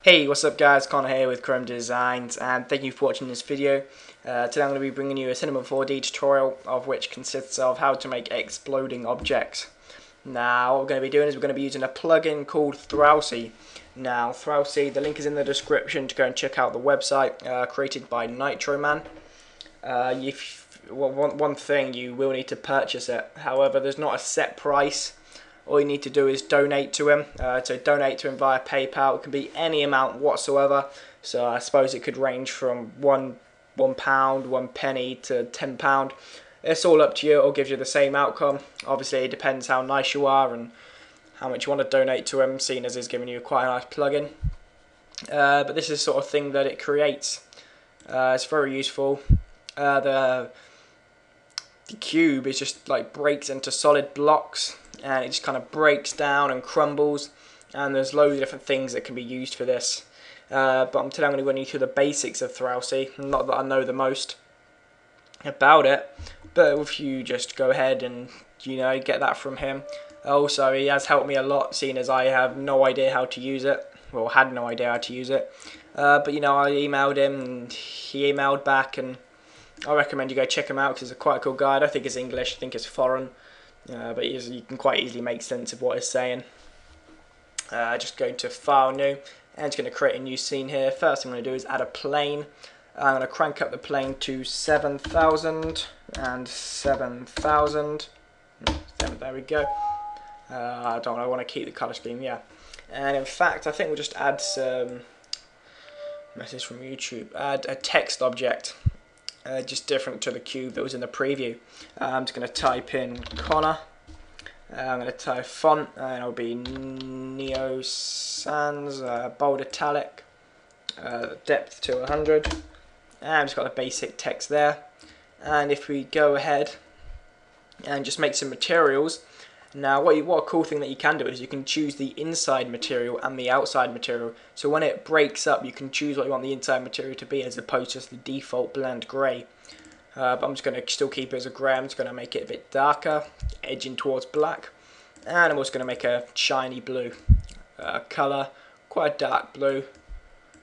Hey, what's up guys, Connor here with Chrome Designs, and thank you for watching this video. Today I'm going to be bringing you a Cinema 4D tutorial, of which consists of how to make exploding objects. Now what we're going to be doing is we're going to be using a plugin called Throwsy. Now Throwsy, the link is in the description to go and check out the website, created by Nitroman. One thing, you will need to purchase it, however there's not a set price. All you need to do is donate to him. So donate to him via PayPal. It can be any amount whatsoever. So I suppose it could range from £1, £1 to £10. It's all up to you. It'll give you the same outcome. Obviously, it depends how nice you are and how much you want to donate to him, seeing as he's giving you quite a nice plugin. But this is the sort of thing that it creates. It's very useful. The cube is just like breaks into solid blocks, and it just kind of breaks down and crumbles, and there's loads of different things that can be used for this. But today I'm going to run you through the basics of Throwsy. Not that I know the most about it, but if you just go ahead and get that from him. Also, he has helped me a lot, seeing as I have no idea how to use it. Well, had no idea how to use it. But I emailed him and he emailed back, and I recommend you go check him out because he's quite a cool guy. I don't think it's English, I think it's foreign. But you can quite easily make sense of what he's saying. Just going to File, New, and it's going to create a new scene here. First thing I'm going to do is add a plane. I'm going to crank up the plane to 7,000 and 7,000. There we go. I want to keep the colour scheme, yeah. And in fact, I think we'll just add some message from YouTube. Add a text object. Just different to the cube that was in the preview. I'm just going to type in Connor. I'm going to type font, and it'll be Neo Sans, bold italic, depth to 100. And I've just got the basic text there. And if we go ahead and just make some materials. Now what a cool thing that you can do is you can choose the inside material and the outside material. So when it breaks up, you can choose what you want the inside material to be, as opposed to just the default blend grey. But I'm just going to still keep it as a grey. I'm just going to make it a bit darker, edging towards black. And I'm also going to make a shiny blue colour, quite a dark blue.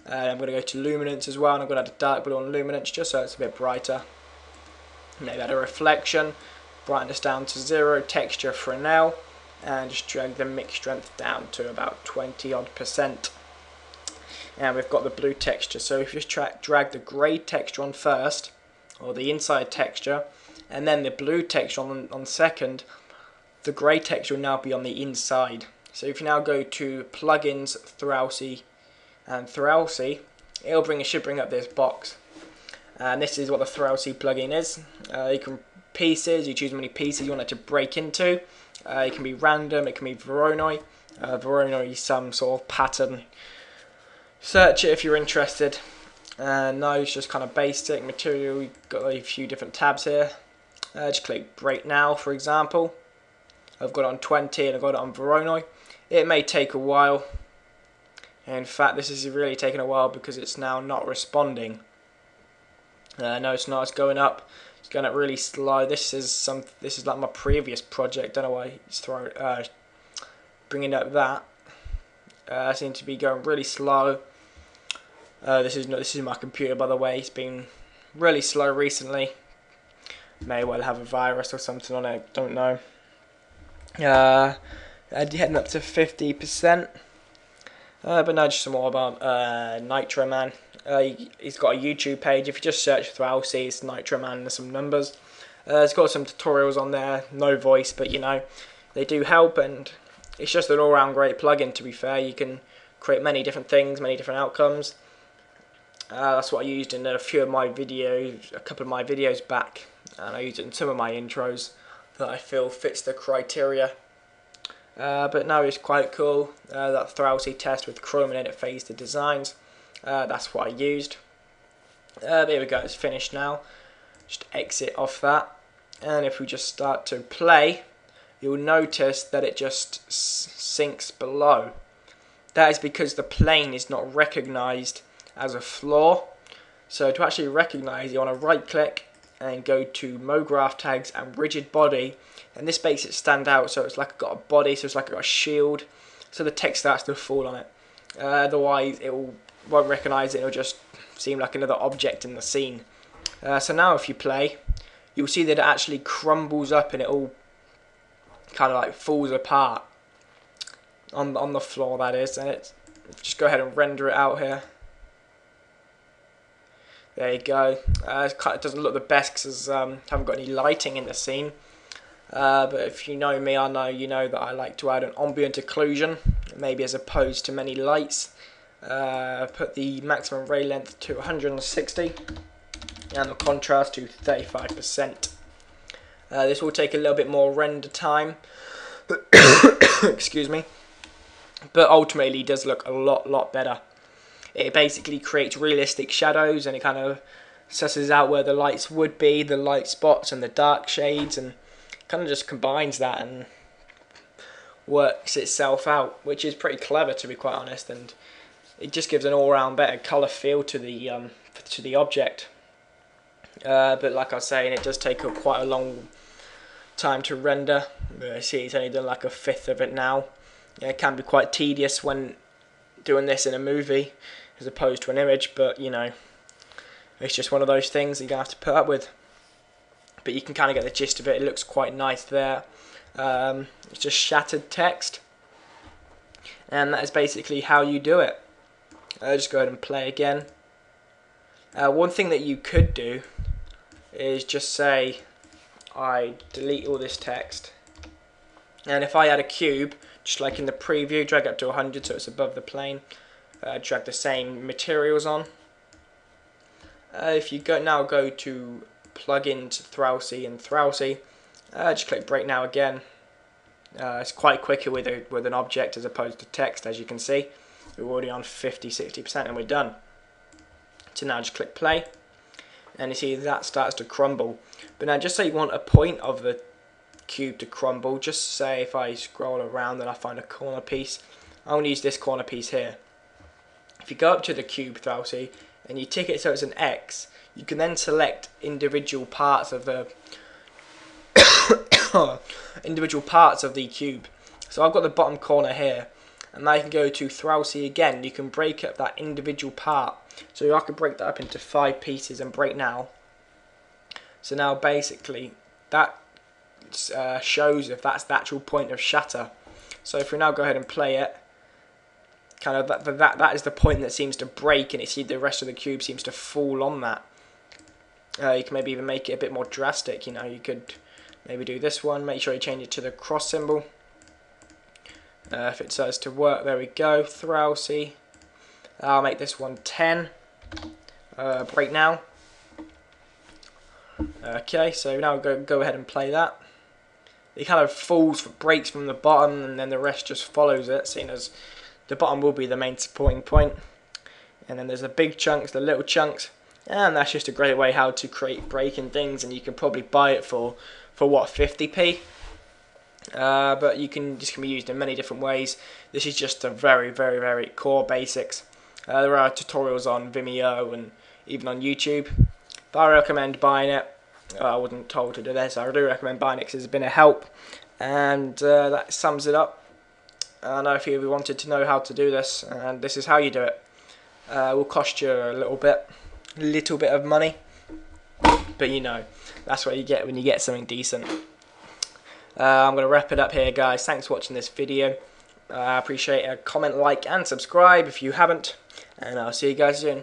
And I'm going to go to luminance as well, and I'm going to add a dark blue on luminance just so it's a bit brighter. Maybe add a reflection. Brightness down to 0, texture Fresnel, and just drag the mix strength down to about 20%. And we've got the blue texture. So if you just drag the grey texture on first, or the inside texture, and then the blue texture on second, the grey texture will now be on the inside. So if you now go to Plugins, Throwsy, and Throwsy, it should bring up this box. And this is what the Throwsy plugin is. You can pieces, you choose how many pieces you want it to break into. It can be random, it can be Voronoi. Voronoi is some sort of pattern. Search it if you're interested. No, it's just kind of basic material. You've got a few different tabs here. Just click break now, for example. I've got it on 20 and I've got it on Voronoi. It may take a while. In fact, this is really taking a while because it's now not responding. No, it's not. It's going up. It's going up really slow. This is like my previous project. Don't know why it's bringing up that. I seem to be going really slow. This is my computer, by the way. It's been really slow recently. May well have a virus or something on it. Don't know. Heading up to 50%. But no, just some more about Nitroman. He's got a YouTube page. If you just search Throwsy, it's Nitroman and some numbers. It's got some tutorials on there. No voice, but they do help, and it's just an all-round great plugin. To be fair, you can create many different things, many different outcomes. That's what I used in a couple of my videos back, and I used it in some of my intros that I feel fits the criteria. But no, it's quite cool. That Throwsy test with Chrome and Edit Phase the designs. That's what I used. There we go, it's finished now. Just exit off that. And if we just start to play, you'll notice that it just sinks below. That is because the plane is not recognized as a floor. So to actually recognize, you want to right click and go to MoGraph tags and rigid body, and this makes it stand out. So it's like got a body, so it's like got a shield, so the text starts to fall on it. Otherwise it won't recognise it, it'll just seem like another object in the scene. So now if you play, you'll see that it actually crumbles up and it all kind of like falls apart on the floor, that is. And it's, just go ahead and render it out here. There you go. It doesn't look the best because I haven't got any lighting in the scene. But if you know me, you know that I like to add an ambient occlusion, maybe as opposed to many lights. Put the maximum ray length to 160 and the contrast to 35%. This will take a little bit more render time, excuse me, but ultimately does look a lot better. It basically creates realistic shadows, and it kind of susses out where the lights would be, the light spots and the dark shades, and kind of just combines that and works itself out, which is pretty clever, to be quite honest, and it just gives an all-round better colour feel to the object. But like I was saying, it does take quite a long time to render. I see it's only done like a fifth of it now. Yeah, it can be quite tedious when doing this in a movie as opposed to an image, but you know, it's just one of those things that you're going to have to put up with. But you can kind of get the gist of it. It looks quite nice there. It's just shattered text, and that is basically how you do it. Just go ahead and play again. One thing that you could do is just say I delete all this text, and if I add a cube, just like in the preview, drag up to 100 so it's above the plane, drag the same materials on. If you go to plugins, Throwsy and Throwsy, just click break now again. It's quite quicker with an object as opposed to text, as you can see. We're already on 50-60% and we're done. So now just click play, and you see that starts to crumble. But now just say you want a point of the cube to crumble, just say if I scroll around and I find a corner piece, I want to use this corner piece here. If you go up to the cube, Throwsy, and you tick it so it's an X, you can then select individual parts of the cube. So I've got the bottom corner here, and I can go to Throwsy again. You can break up that individual part. So I could break that up into 5 pieces and break now. So now basically that shows if that's the actual point of shatter. So if we now go ahead and play it, kind of that is the point that seems to break, and you see the rest of the cube seems to fall on that. You can maybe even make it a bit more drastic. You know, you could maybe do this one. Make sure you change it to the cross symbol. If it says to work, there we go. Throwsy. I'll make this one 10. Break now. Okay, so now go ahead and play that. It kind of breaks from the bottom, and then the rest just follows it, seeing as the bottom will be the main supporting point. And then there's the big chunks, the little chunks, and that's just a great way how to create breaking things, and you can probably buy it for what, 50p? But this can be used in many different ways. This is just a very core basics. There are tutorials on Vimeo and even on YouTube, but I recommend buying it. I wasn't told to do this. I do recommend buying it because it's been a help, and that sums it up. I know if you wanted to know how to do this, and this is how you do it. It will cost you a little bit of money, but you know, that's what you get when you get something decent. I'm going to wrap it up here, guys. Thanks for watching this video. I appreciate a comment, like and subscribe if you haven't, and I'll see you guys soon.